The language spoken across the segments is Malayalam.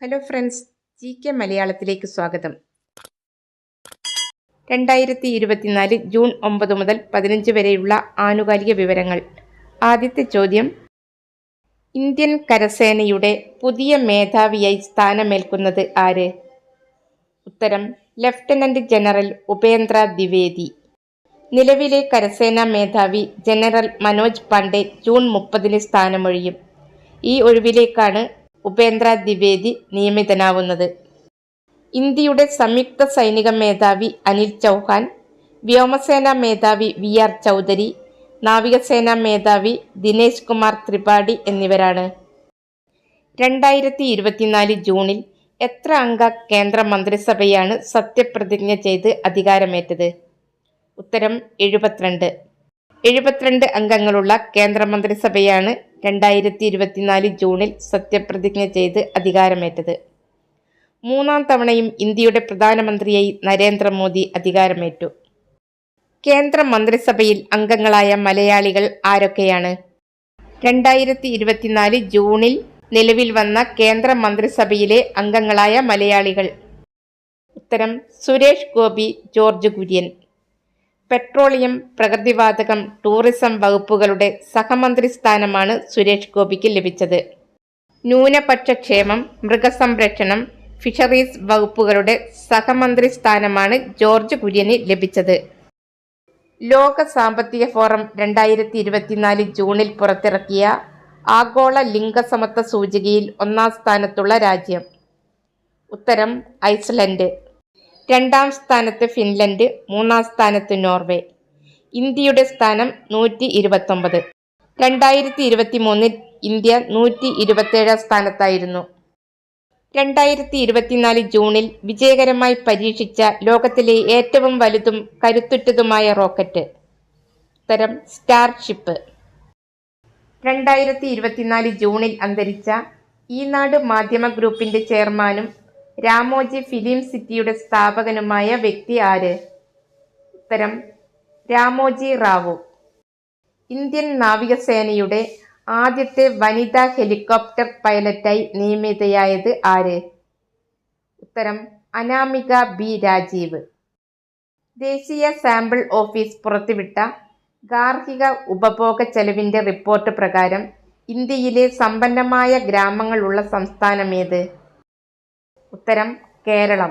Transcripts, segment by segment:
ഹലോ ഫ്രണ്ട്സ്, GK മലയാളത്തിലേക്ക് സ്വാഗതം. 2024 ജൂൺ 9 മുതൽ 15 വരെയുള്ള ആനുകാലിക വിവരങ്ങൾ. ആദ്യത്തെ ചോദ്യം: ഇന്ത്യൻ കരസേനയുടെ പുതിയ മേധാവിയായി സ്ഥാനമേൽക്കുന്നത് ആര്? ഉത്തരം: ലഫ്റ്റനന്റ് ജനറൽ ഉപേന്ദ്ര ദ്വിവേദി. നിലവിലെ കരസേനാ മേധാവി ജനറൽ മനോജ് പാണ്ഡെ ജൂൺ 30 സ്ഥാനമൊഴിയും. ഈ ഒഴിവിലേക്കാണ് ഉപേന്ദ്ര ദ്വിവേദി നിയമിതനാവുന്നത്. ഇന്ത്യയുടെ സംയുക്ത സൈനിക മേധാവി അനിൽ ചൗഹാൻ, വ്യോമസേനാ മേധാവി VR ചൗധരി, നാവികസേനാ മേധാവി ദിനേശ് കുമാർ ത്രിപാഠി എന്നിവരാണ്. 2024 ജൂണിൽ എത്ര അംഗ കേന്ദ്ര മന്ത്രിസഭയാണ് സത്യപ്രതിജ്ഞ ചെയ്ത് അധികാരമേറ്റത്? ഉത്തരം: 72 അംഗങ്ങളുള്ള കേന്ദ്രമന്ത്രിസഭയാണ് 2024 ജൂണിൽ സത്യപ്രതിജ്ഞ ചെയ്ത് അധികാരമേറ്റത്. മൂന്നാം തവണയും ഇന്ത്യയുടെ പ്രധാനമന്ത്രിയായി നരേന്ദ്രമോദി അധികാരമേറ്റു. കേന്ദ്ര മന്ത്രിസഭയിൽ അംഗങ്ങളായ മലയാളികൾ ആരൊക്കെയാണ്? 2024 ജൂണിൽ നിലവിൽ വന്ന കേന്ദ്ര മന്ത്രിസഭയിലെ അംഗങ്ങളായ മലയാളികൾ. ഉത്തരം: സുരേഷ് ഗോപി, ജോർജ് കുര്യൻ. പെട്രോളിയം, പ്രകൃതിവാതകം, ടൂറിസം വകുപ്പുകളുടെ സഹമന്ത്രി സ്ഥാനമാണ് സുരേഷ് ഗോപിക്ക് ലഭിച്ചത്. ന്യൂനപക്ഷ ക്ഷേമം, മൃഗസംരക്ഷണം, ഫിഷറീസ് വകുപ്പുകളുടെ സഹമന്ത്രി സ്ഥാനമാണ് ജോർജ് കുര്യന് ലഭിച്ചത്. ലോക സാമ്പത്തിക ഫോറം 2024 ജൂണിൽ പുറത്തിറക്കിയ ആഗോള ലിംഗസമത്വ സൂചികയിൽ 1-ാം സ്ഥാനത്തുള്ള രാജ്യം? ഉത്തരം: ഐസ്ലൻഡ്. 2-ാം സ്ഥാനത്ത് ഫിൻലൻഡ്, 3-ാം സ്ഥാനത്ത് നോർവേ. ഇന്ത്യയുടെ സ്ഥാനം 129. 2023 ഇന്ത്യ 127-ാം സ്ഥാനത്തായിരുന്നു. 2024 ജൂണിൽ വിജയകരമായി പരീക്ഷിച്ച ലോകത്തിലെ ഏറ്റവും വലുതും കരുത്തുറ്റതുമായ റോക്കറ്റ്? ഉത്തരം: സ്റ്റാർഷിപ്പ്. 2024 ജൂണിൽ അന്തരിച്ച ഈനാട് മാധ്യമ ഗ്രൂപ്പിന്റെ ചെയർമാനും രാമോജി ഫിലിം സിറ്റിയുടെ സ്ഥാപകനുമായ വ്യക്തി ആര്? ഉത്തരം: രാമോജി റാവു. ഇന്ത്യൻ നാവികസേനയുടെ ആദ്യത്തെ വനിതാ ഹെലികോപ്റ്റർ പൈലറ്റായി നിയമിതയായത് ആര്? ഉത്തരം: അനാമിക ബി രാജീവ്. ദേശീയ സാമ്പിൾ ഓഫീസ് പുറത്തുവിട്ട ഗാർഹിക ഉപഭോഗ ചെലവിന്റെ റിപ്പോർട്ട് പ്രകാരം ഇന്ത്യയിലെ സമ്പന്നമായ ഗ്രാമങ്ങളുള്ള സംസ്ഥാനമേത്? ഉത്തരം: കേരളം.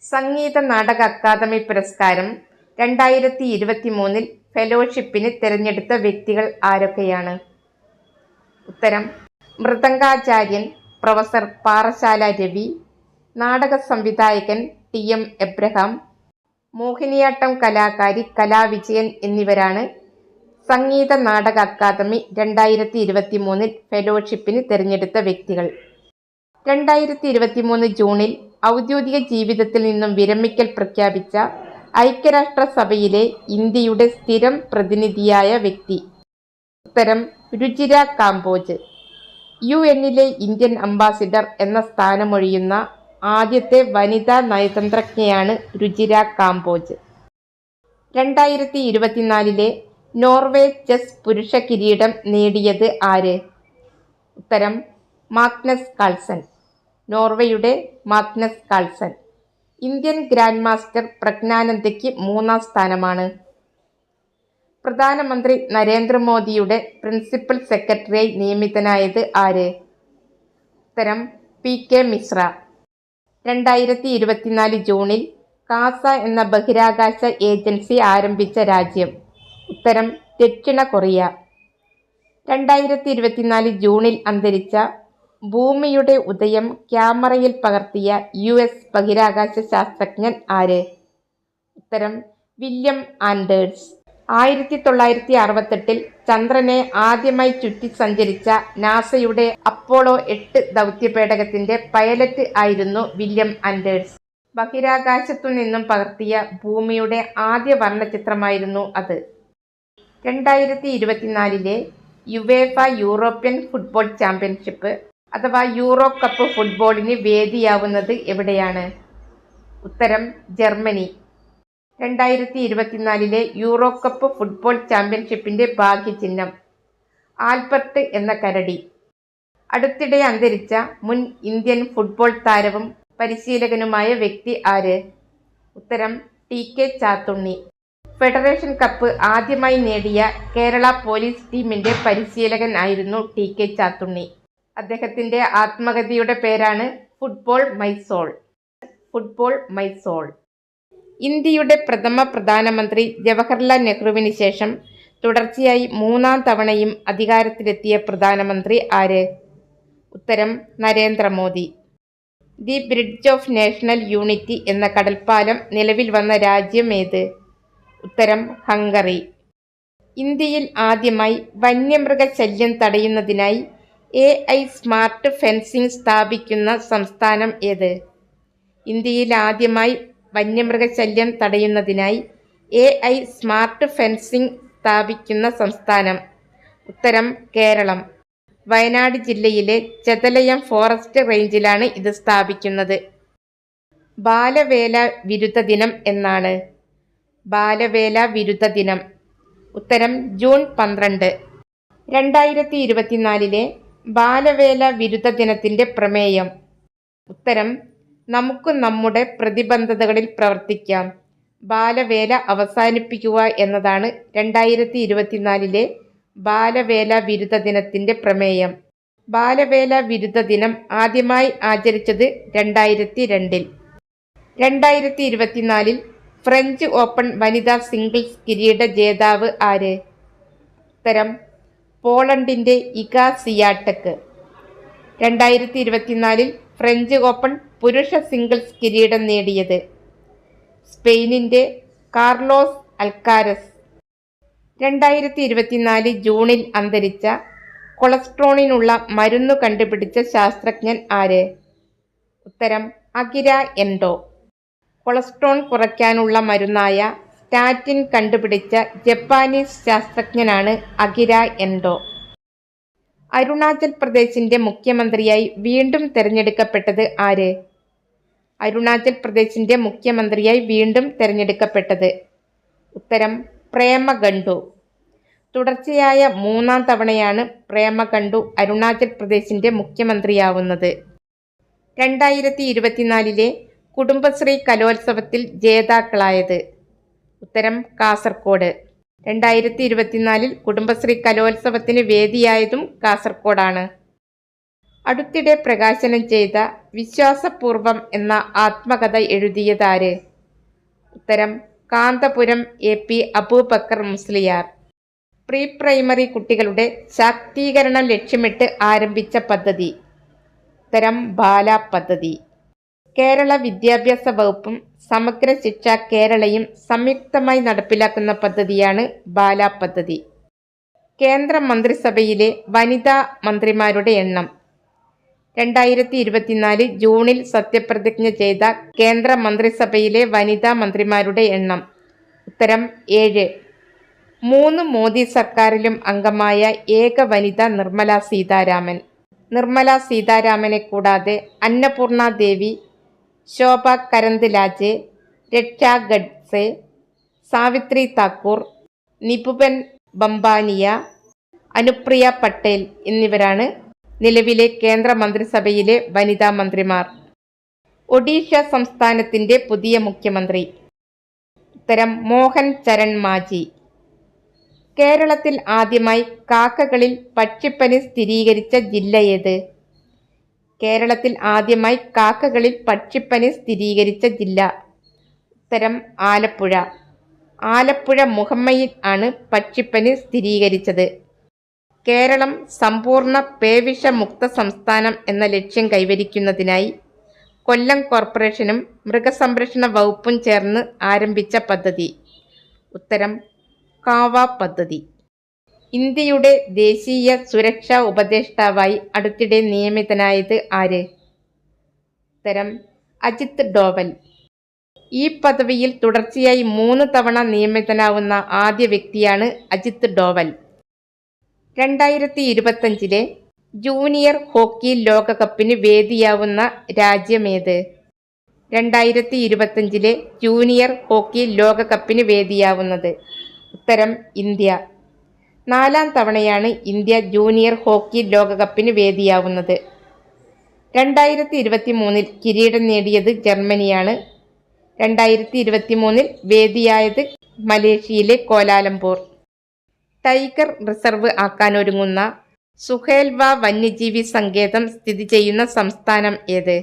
സംഗീത നാടക അക്കാദമി പുരസ്കാരം 2023 ഫെലോഷിപ്പിന് തിരഞ്ഞെടുത്ത വ്യക്തികൾ ആരൊക്കെയാണ്? ഉത്തരം: മൃദംഗാചാര്യൻ പ്രൊഫസർ പാറശാല രവി, നാടക സംവിധായകൻ TM എബ്രഹാം, മോഹിനിയാട്ടം കലാകാരി കലാവിജയൻ എന്നിവരാണ് സംഗീത നാടക അക്കാദമി 2023 ഫെലോഷിപ്പിന് തിരഞ്ഞെടുത്ത വ്യക്തികൾ. 2023 ജൂണിൽ ഔദ്യോഗിക ജീവിതത്തിൽ നിന്നും വിരമിക്കൽ പ്രഖ്യാപിച്ച ഐക്യരാഷ്ട്രസഭയിലെ ഇന്ത്യയുടെ സ്ഥിരം പ്രതിനിധിയായ വ്യക്തി? ഉത്തരം: രുചിര കാംബോജ്. UN-ലെ ഇന്ത്യൻ അംബാസിഡർ എന്ന സ്ഥാനമൊഴിയുന്ന ആദ്യത്തെ വനിതാ നയതന്ത്രജ്ഞയാണ് രുചിര കാംബോജ്. 2024 നോർവേ ചെസ് പുരുഷ കിരീടം നേടിയത് ആര്? ഉത്തരം: മാഗ്നസ് കാൾസൺ. നോർവേയുടെ Magnus Carlsen. Indian grand master പ്രജ്ഞാനന്ദയ്ക്ക് 3-ാം സ്ഥാനമാണ്. പ്രധാനമന്ത്രി നരേന്ദ്രമോദിയുടെ പ്രിൻസിപ്പൽ സെക്രട്ടറിയായി നിയമിതനായത് ആര്? ഉത്തരം: PK മിശ്ര. 2024 ജൂണിൽ കാസ എന്ന ബഹിരാകാശ ഏജൻസി ആരംഭിച്ച രാജ്യം? ഉത്തരം: ദക്ഷിണ കൊറിയ. 2024 ജൂണിൽ അന്തരിച്ച ഭൂമിയുടെ ഉദയം ക്യാമറയിൽ പകർത്തിയ US ബഹിരാകാശ ശാസ്ത്രജ്ഞൻ ആര്? ഉത്തരം: വില്യം ആൻഡേഴ്സ്. 1968 ചന്ദ്രനെ ആദ്യമായി ചുറ്റി സഞ്ചരിച്ച നാസയുടെ അപ്പോളോ 8 ദൗത്യപേടകത്തിന്റെ പൈലറ്റ് ആയിരുന്നു വില്യം ആൻഡേഴ്സ്. ബഹിരാകാശത്തു നിന്നും പകർത്തിയ ഭൂമിയുടെ ആദ്യ വർണ്ണചിത്രമായിരുന്നു അത്. 2024 യുവേഫ യൂറോപ്യൻ ഫുട്ബോൾ ചാമ്പ്യൻഷിപ്പ് അഥവാ യൂറോ കപ്പ് ഫുട്ബോളിന് വേദിയാവുന്നത് എവിടെയാണ്? ഉത്തരം: ജർമ്മനി. 2024 യൂറോ കപ്പ് ഫുട്ബോൾ ചാമ്പ്യൻഷിപ്പിന്റെ ഭാഗ്യചിഹ്നം? ആൽബർട്ട് എന്ന കരടി. അടുത്തിടെ അന്തരിച്ച മുൻ ഇന്ത്യൻ ഫുട്ബോൾ താരവും പരിശീലകനുമായ വ്യക്തി ആര്? ഉത്തരം TK ചാത്തുണ്ണി. ഫെഡറേഷൻ കപ്പ് ആദ്യമായി നേടിയ കേരള പോലീസ് ടീമിന്റെ പരിശീലകൻ ആയിരുന്നു TK ചാത്തുണ്ണി. അദ്ദേഹത്തിന്റെ ആത്മകഥയുടെ പേരാണ് football my soul. Football my soul. ഇന്ത്യയുടെ പ്രഥമ പ്രധാനമന്ത്രി ജവഹർലാൽ നെഹ്റുവിന് ശേഷം തുടർച്ചയായി 3-ാം തവണയും അധികാരത്തിലെത്തിയ പ്രധാനമന്ത്രി ആര്? ഉത്തരം Narendra Modi. The bridge of national unity എന്ന കടൽപ്പാലം നിലവിൽ വന്ന രാജ്യം ഏത്? ഉത്തരം ഹംഗറി. ഇന്ത്യയിൽ ആദ്യമായി വന്യമൃഗശല്യം തടയുന്നതിനായി AI സ്മാർട്ട് ഫെൻസിംഗ് സ്ഥാപിക്കുന്ന സംസ്ഥാനം ഏത്? ഇന്ത്യയിൽ ആദ്യമായി വന്യമൃഗശല്യം തടയുന്നതിനായി AI സ്മാർട്ട് ഫെൻസിംഗ് സ്ഥാപിക്കുന്ന സംസ്ഥാനം? ഉത്തരം കേരളം. വയനാട് ജില്ലയിലെ ചെതലയം ഫോറസ്റ്റ് റേഞ്ചിലാണ് ഇത് സ്ഥാപിക്കുന്നത്. ബാലവേല വിരുദ്ധ ദിനം എന്നാണ്? ബാലവേല വിരുദ്ധ ദിനം. ഉത്തരം ജൂൺ 12. 2024 ബാലവേല വിരുദ്ധ ദിനത്തിന്റെ പ്രമേയം? ഉത്തരം നമുക്ക് നമ്മുടെ പ്രതിബദ്ധതകളിൽ പ്രവർത്തിക്കാം, ബാലവേല അവസാനിപ്പിക്കുക എന്നതാണ് 2024 ബാലവേല വിരുദ്ധ ദിനത്തിന്റെ പ്രമേയം. ബാലവേല വിരുദ്ധ ദിനം ആദ്യമായി ആചരിച്ചത് 2002. 2024 ഫ്രഞ്ച് ഓപ്പൺ വനിതാ സിംഗിൾസ് കിരീട ജേതാവ് ആര്? ഉത്തരം പോളണ്ടിന്റെ ഇഗ സിയാടെക്. 2024 ഫ്രഞ്ച് ഓപ്പൺ പുരുഷ സിംഗിൾസ് കിരീടം നേടിയത്? സ്പെയിനിന്റെ കാർലോസ് അൽക്കാരസ്. 2024 ജൂണിൽ അന്തരിച്ച കൊളസ്ട്രോളിനുള്ള മരുന്നു കണ്ടുപിടിച്ച ശാസ്ത്രജ്ഞൻ ആര്? ഉത്തരം അകിര എൻഡോ. കൊളസ്ട്രോൾ കുറയ്ക്കാനുള്ള മരുന്നായ സ്റ്റാറ്റിൻ കണ്ടുപിടിച്ച ജപ്പാനീസ് ശാസ്ത്രജ്ഞനാണ് അകിര എൻഡോ. അരുണാചൽ പ്രദേശിന്റെ മുഖ്യമന്ത്രിയായി വീണ്ടും തെരഞ്ഞെടുക്കപ്പെട്ടത് ആര്? അരുണാചൽ പ്രദേശിന്റെ മുഖ്യമന്ത്രിയായി വീണ്ടും തെരഞ്ഞെടുക്കപ്പെട്ടത്? ഉത്തരം പ്രേമഗണ്ഡു. തുടർച്ചയായ 3-ാം തവണയാണ് പ്രേമഗണ്ഡു അരുണാചൽ പ്രദേശിന്റെ മുഖ്യമന്ത്രിയാവുന്നത്. 2024 കുടുംബശ്രീ കലോത്സവത്തിൽ ജേതാക്കളായത്? ഉത്തരം കാസർഗോഡ്. 2024 കുടുംബശ്രീ കലോത്സവത്തിന് വേദിയായതും കാസർഗോഡാണ്. അടുത്തിടെ പ്രകാശനം ചെയ്ത വിശ്വാസപൂർവം എന്ന ആത്മകഥ എഴുതിയതാര്? ഉത്തരം Kanthapuram AP Aboobacker Musliyar. Pre primary കുട്ടികളുടെ ശാക്തീകരണം ലക്ഷ്യമിട്ട് ആരംഭിച്ച പദ്ധതി? ഉത്തരം ബാല പദ്ധതി. കേരള വിദ്യാഭ്യാസ വകുപ്പും സമഗ്ര ശിക്ഷ കേരളയും സംയുക്തമായി നടപ്പിലാക്കുന്ന പദ്ധതിയാണ് ബാല പദ്ധതി. കേന്ദ്ര മന്ത്രിസഭയിലെ വനിതാ മന്ത്രിമാരുടെ എണ്ണം? 2024 ജൂണിൽ സത്യപ്രതിജ്ഞ ചെയ്ത കേന്ദ്ര മന്ത്രിസഭയിലെ വനിതാ മന്ത്രിമാരുടെ എണ്ണം? ഉത്തരം 7. 3 മോദി സർക്കാരിലും അംഗമായ ഏക വനിത നിർമ്മല സീതാരാമൻ. നിർമ്മല സീതാരാമനെ കൂടാതെ അന്നപൂർണ ദേവി, ശോഭ കരന്ത്ലാജെ, രക്ഷ ഗഡ്സെ, സാവിത്രി താക്കൂർ, നിപുപൻ ബംബാനിയ, അനുപ്രിയ പട്ടേൽ എന്നിവരാണ് നിലവിലെ കേന്ദ്ര മന്ത്രിസഭയിലെ വനിതാ മന്ത്രിമാർ. ഒഡീഷ സംസ്ഥാനത്തിന്റെ പുതിയ മുഖ്യമന്ത്രി? ഉത്തരം മോഹൻ ചരൺ മാജി. കേരളത്തിൽ ആദ്യമായി കാക്കകളിൽ പക്ഷിപ്പനി സ്ഥിരീകരിച്ച ജില്ല ഏത്? കേരളത്തിൽ ആദ്യമായി കാക്കകളിൽ പക്ഷിപ്പനി സ്ഥിരീകരിച്ച ജില്ല? ഉത്തരം ആലപ്പുഴ. ആലപ്പുഴ മുഹമ്മയിൽ ആണ് പക്ഷിപ്പനി സ്ഥിരീകരിച്ചത്. കേരളം സമ്പൂർണ്ണ പേവിഷമുക്ത സംസ്ഥാനം എന്ന ലക്ഷ്യം കൈവരിക്കുന്നതിനായി കൊല്ലം കോർപ്പറേഷനും മൃഗസംരക്ഷണ വകുപ്പും ചേർന്ന് ആരംഭിച്ച പദ്ധതി? ഉത്തരം കാവ പദ്ധതി. ഇന്ത്യയുടെ ദേശീയ സുരക്ഷാ ഉപദേഷ്ടാവായി അടുത്തിടെ നിയമിതനായത് ആര്? ഉത്തരം അജിത് ഡോവൽ. ഈ പദവിയിൽ തുടർച്ചയായി 3 തവണ നിയമിതനാവുന്ന ആദ്യ വ്യക്തിയാണ് അജിത് ഡോവൽ. 2025 ജൂനിയർ ഹോക്കി ലോകകപ്പിന് വേദിയാവുന്ന രാജ്യമേത്? 2025 ജൂനിയർ ഹോക്കി ലോകകപ്പിന് വേദിയാവുന്നത്? ഉത്തരം ഇന്ത്യ. 4ാം തവണയാണ് ഇന്ത്യ ജൂനിയർ ഹോക്കി ലോകകപ്പിന് വേദിയാവുന്നത്. 2023 കിരീടം നേടിയത് ജർമ്മനിയാണ്. 2023 വേദിയായത് മലേഷ്യയിലെ കോലാലംപൂർ. ടൈഗർ റിസർവ് ആക്കാനൊരുങ്ങുന്ന സുഹേൽവ വന്യജീവി സങ്കേതം സ്ഥിതി ചെയ്യുന്ന സംസ്ഥാനം ഏത്?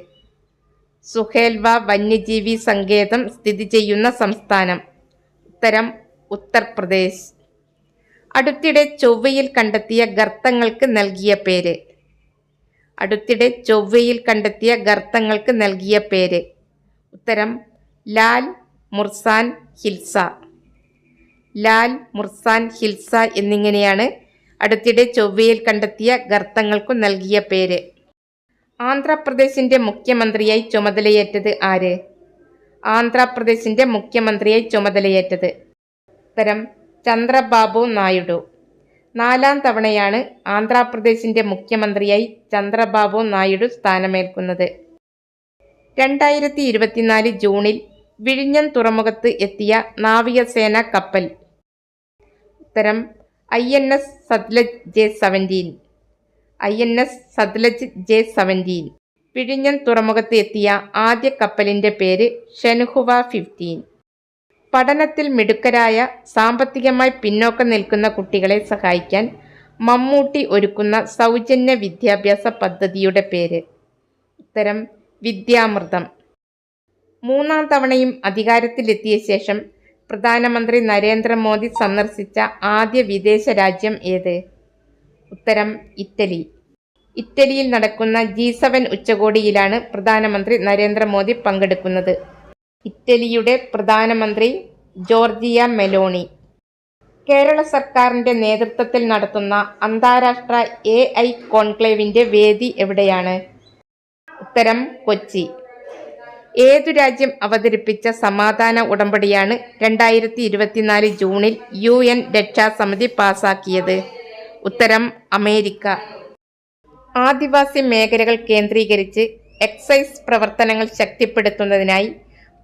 സുഹേൽവ വന്യജീവി സങ്കേതം സ്ഥിതി ചെയ്യുന്ന സംസ്ഥാനം. ഉത്തരം ഉത്തർപ്രദേശ്. അടുത്തിടെ ചൊവ്വയിൽ കണ്ടെത്തിയ ഗർത്തങ്ങൾക്ക് നൽകിയ പേര്. അടുത്തിടെ ചൊവ്വയിൽ കണ്ടെത്തിയ ഗർത്തങ്ങൾക്ക് നൽകിയ പേര്. ഉത്തരം ലാൽ മുർസാൻ ഹിൽസ. ലാൽ മുർസാൻ ഹിൽസ എന്നിങ്ങനെയാണ് അടുത്തിടെ ചൊവ്വയിൽ കണ്ടെത്തിയ ഗർത്തങ്ങൾക്കു നൽകിയ പേര്. ആന്ധ്രാപ്രദേശിന്റെ മുഖ്യമന്ത്രിയായി ചുമതലയേറ്റത് ആര്? ആന്ധ്രാപ്രദേശിന്റെ മുഖ്യമന്ത്രിയായി ചുമതലയേറ്റത്. ഉത്തരം ചന്ദ്രബാബു നായിഡു. 4ാം തവണയാണ് ആന്ധ്രാപ്രദേശിന്റെ മുഖ്യമന്ത്രിയായി ചന്ദ്രബാബു നായിഡു സ്ഥാനമേൽക്കുന്നത്. 2024 ജൂണിൽ വിഴിഞ്ഞം തുറമുഖത്ത് എത്തിയ നാവികസേന കപ്പൽ. ഉത്തരം INS Sutlej J-17. INS Sutlej J-17. വിഴിഞ്ഞം തുറമുഖത്ത് എത്തിയ ആദ്യ കപ്പലിന്റെ പേര് ഷെൻഹുവ 15. പഠനത്തിൽ മിടുക്കരായ സാമ്പത്തികമായി പിന്നോക്കം നിൽക്കുന്ന കുട്ടികളെ സഹായിക്കാൻ മമ്മൂട്ടി ഒരുക്കുന്ന സൗജന്യ വിദ്യാഭ്യാസ പദ്ധതിയുടെ പേര്. ഉത്തരം വിദ്യാമൃതം. 3ാം തവണയും അധികാരത്തിലെത്തിയ ശേഷം പ്രധാനമന്ത്രി നരേന്ദ്രമോദി സന്ദർശിച്ച ആദ്യ വിദേശ രാജ്യം ഏത്? ഉത്തരം ഇറ്റലി. ഇറ്റലിയിൽ നടക്കുന്ന G7 ഉച്ചകോടിയിലാണ് പ്രധാനമന്ത്രി നരേന്ദ്രമോദി പങ്കെടുക്കുന്നത്. ഇറ്റലിയുടെ പ്രധാനമന്ത്രി ജോർജിയ മെലോണി. കേരള സർക്കാരിന്റെ നേതൃത്വത്തിൽ നടത്തുന്ന അന്താരാഷ്ട്ര AI കോൺക്ലേവിന്റെ വേദി എവിടെയാണ്? ഉത്തരം കൊച്ചി. ഏതു രാജ്യം അവതരിപ്പിച്ച സമാധാന ഉടമ്പടിയാണ് 2024 ജൂണിൽ UN രക്ഷാസമിതി പാസാക്കിയത്? ഉത്തരം അമേരിക്ക. ആദിവാസി മേഖലകൾ കേന്ദ്രീകരിച്ച് എക്സൈസ് പ്രവർത്തനങ്ങൾ ശക്തിപ്പെടുത്തുന്നതിനായി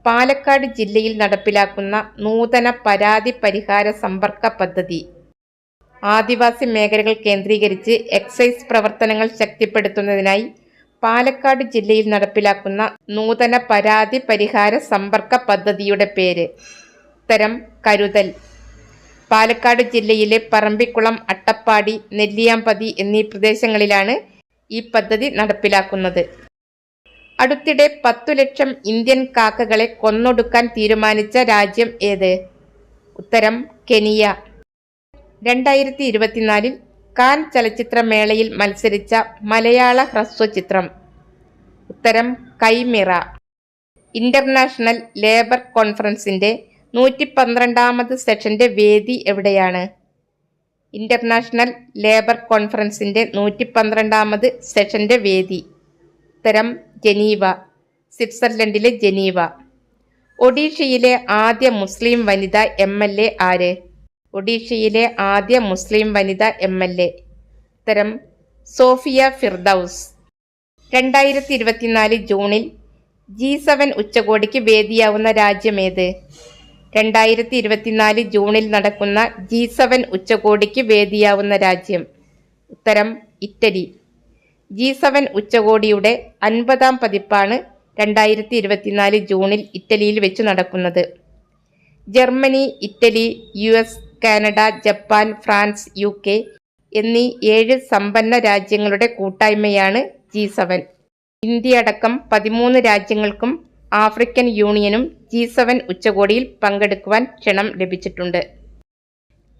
പാലക്കാട് ജില്ലയിൽ നടപ്പിലാക്കുന്ന നൂതന പരാതി പരിഹാര സമ്പർക്ക പദ്ധതി. ആദിവാസി മേഖലകൾ കേന്ദ്രീകരിച്ച് എക്സൈസ് പ്രവർത്തനങ്ങൾ ശക്തിപ്പെടുത്തുന്നതിനായി പാലക്കാട് ജില്ലയിൽ നടപ്പിലാക്കുന്ന നൂതന പരാതി പരിഹാര സമ്പർക്ക പദ്ധതിയുടെ പേര്. ഉത്തരം കരുതൽ. പാലക്കാട് ജില്ലയിലെ പറമ്പിക്കുളം, അട്ടപ്പാടി, നെല്ലിയാമ്പതി എന്നീ പ്രദേശങ്ങളിലാണ് ഈ പദ്ധതി നടപ്പിലാക്കുന്നത്. അടുത്തിടെ 10 ലക്ഷം ഇന്ത്യൻ കാക്കകളെ കൊന്നൊടുക്കാൻ തീരുമാനിച്ച രാജ്യം ഏത്? ഉത്തരം കെനിയ. 2024 കാൻ ചലച്ചിത്രമേളയിൽ മത്സരിച്ച മലയാള ഹ്രസ്വചിത്രം. ഉത്തരം കൈമിറ. ഇന്റർനാഷണൽ ലേബർ കോൺഫറൻസിന്റെ 112ാമത് സെഷന്റെ വേദി എവിടെയാണ്? ഇന്റർനാഷണൽ ലേബർ കോൺഫറൻസിന്റെ 112ാമത് സെഷന്റെ വേദി. ഉത്തരം ജനീവ. സ്വിറ്റ്സർലൻഡിലെ ജനീവ. ഒഡീഷയിലെ ആദ്യ മുസ്ലിം വനിതാ MLA ആര്? ഒഡീഷയിലെ ആദ്യ മുസ്ലിം വനിതാ MLA. ഉത്തരം സോഫിയ ഫിർദൌസ്. 2024 ജൂണിൽ G7 ഉച്ചകോടിക്ക് വേദിയാവുന്ന രാജ്യമേത്? 2024 ജൂണിൽ നടക്കുന്ന G7 ഉച്ചകോടിക്ക് വേദിയാവുന്ന രാജ്യം. ഉത്തരം ഇറ്റലി. G7 ഉച്ചകോടിയുടെ 50ാം പതിപ്പാണ് 2024 ജൂണിൽ ഇറ്റലിയിൽ വെച്ച് നടക്കുന്നത്. Germany, Italy, US, Canada, Japan, France, UK എന്നീ 7 സമ്പന്ന രാജ്യങ്ങളുടെ കൂട്ടായ്മയാണ് G7. ഇന്ത്യ അടക്കം 13 രാജ്യങ്ങൾക്കും ആഫ്രിക്കൻ യൂണിയനും G7 ഉച്ചകോടിയിൽ പങ്കെടുക്കുവാൻ ക്ഷണം ലഭിച്ചിട്ടുണ്ട്.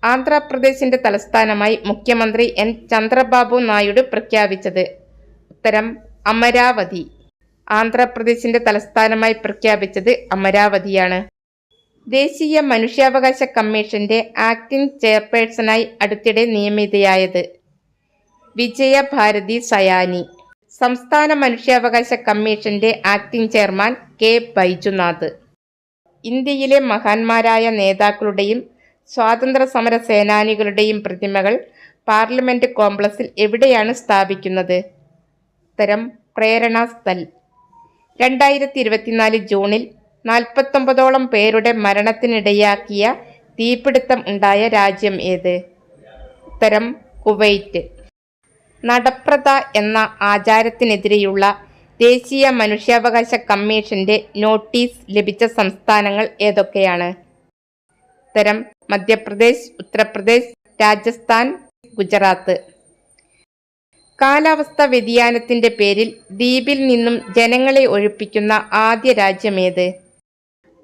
ആന്ധ്രാപ്രദേശിന്റെ തലസ്ഥാനമായി മുഖ്യമന്ത്രി N. ചന്ദ്രബാബു നായിഡു പ്രഖ്യാപിച്ചത്. ഉത്തരം അമരാവതി. ആന്ധ്രാപ്രദേശിന്റെ തലസ്ഥാനമായി പ്രഖ്യാപിച്ചത് അമരാവതിയാണ്. ദേശീയ മനുഷ്യാവകാശ കമ്മീഷന്റെ ആക്ടിംഗ് ചെയർപേഴ്സണായി അടുത്തിടെ നിയമിതയായത്? വിജയ ഭാരതി സയാനി. സംസ്ഥാന മനുഷ്യാവകാശ കമ്മീഷന്റെ ആക്ടിംഗ് ചെയർമാൻ K. ബൈജുനാഥ്. ഇന്ത്യയിലെ മഹാന്മാരായ നേതാക്കളുടെയും സ്വാതന്ത്ര്യ സമര സേനാനികളുടെയും പ്രതിമകൾ പാർലമെന്റ് കോംപ്ലക്സിൽ എവിടെയാണ് സ്ഥാപിക്കുന്നത്? ഉത്തരം പ്രേരണ സ്ഥൽ. 2024 ജൂണിൽ 49ഓളം പേരുടെ മരണത്തിനിടയാക്കിയ തീപിടുത്തം ഉണ്ടായ രാജ്യം ഏത്? ഉത്തരം കുവൈറ്റ്. നടപ്രഥ എന്ന ആചാരത്തിനെതിരെയുള്ള ദേശീയ മനുഷ്യാവകാശ കമ്മീഷന്റെ നോട്ടീസ് ലഭിച്ച സംസ്ഥാനങ്ങൾ ഏതൊക്കെയാണ്? ഉത്തരം മധ്യപ്രദേശ്, ഉത്തർപ്രദേശ്, രാജസ്ഥാൻ, ഗുജറാത്ത്. കാലാവസ്ഥാ വ്യതിയാനത്തിന്റെ പേരിൽ ദ്വീപിൽ നിന്നും ജനങ്ങളെ ഒഴിപ്പിക്കുന്ന ആദ്യ രാജ്യമേത്?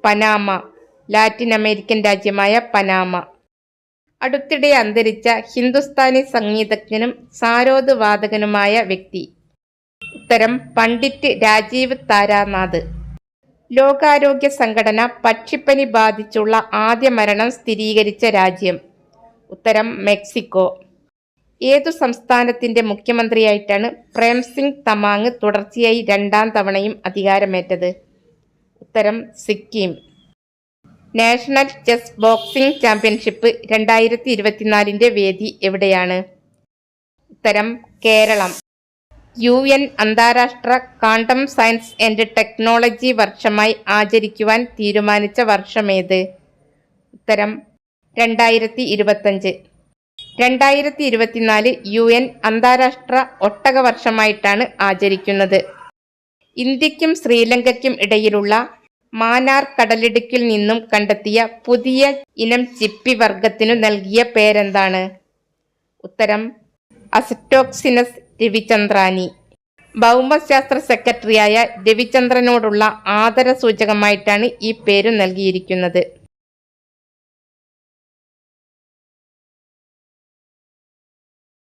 പനാമ. ലാറ്റിൻ അമേരിക്കൻ രാജ്യമായ പനാമ. അടുത്തിടെ അന്തരിച്ച ഹിന്ദുസ്ഥാനി സംഗീതജ്ഞനും സാരോദ് വാദകനുമായ വ്യക്തി? ഉത്തരം പണ്ഡിറ്റ് രാജീവ് താരാനാഥ്. ലോകാരോഗ്യ സംഘടന പക്ഷിപ്പനി ബാധിച്ചുള്ള ആദ്യ മരണം സ്ഥിരീകരിച്ച രാജ്യം? ഉത്തരം മെക്സിക്കോ. ഏതു സംസ്ഥാനത്തിന്റെ മുഖ്യമന്ത്രിയായിട്ടാണ് പ്രേംസിംഗ് തമാങ് തുടർച്ചയായി 2ാം തവണയും അധികാരമേറ്റത്? ഉത്തരം Sikkim. National chess boxing championship 2024 വേദി എവിടെയാണ്? ഉത്തരം കേരളം. UN അന്താരാഷ്ട്ര ക്വാണ്ടം സയൻസ് ആൻഡ് ടെക്നോളജി വർഷമായി ആചരിക്കുവാൻ തീരുമാനിച്ച വർഷമേത്? ഉത്തരം 2025. 2024 UN അന്താരാഷ്ട്ര ഒട്ടക വർഷമായിട്ടാണ് ആചരിക്കുന്നത്. ഇന്ത്യക്കും ശ്രീലങ്കയ്ക്കും ഇടയിലുള്ള മാന്നാർ കടലിടുക്കിൽ നിന്നും കണ്ടെത്തിയ പുതിയ ഇനം ചിപ്പി വർഗത്തിനു നൽകിയ പേരെന്താണ്? ഉത്തരം അസറ്റോക്സിനസ് രവിചന്ദ്രാനി. ഭൗമശാസ്ത്ര സെക്രട്ടറിയായ രവിചന്ദ്രനോടുള്ള ആദരസൂചകമായിട്ടാണ് ഈ പേരു നൽകിയിരിക്കുന്നത്.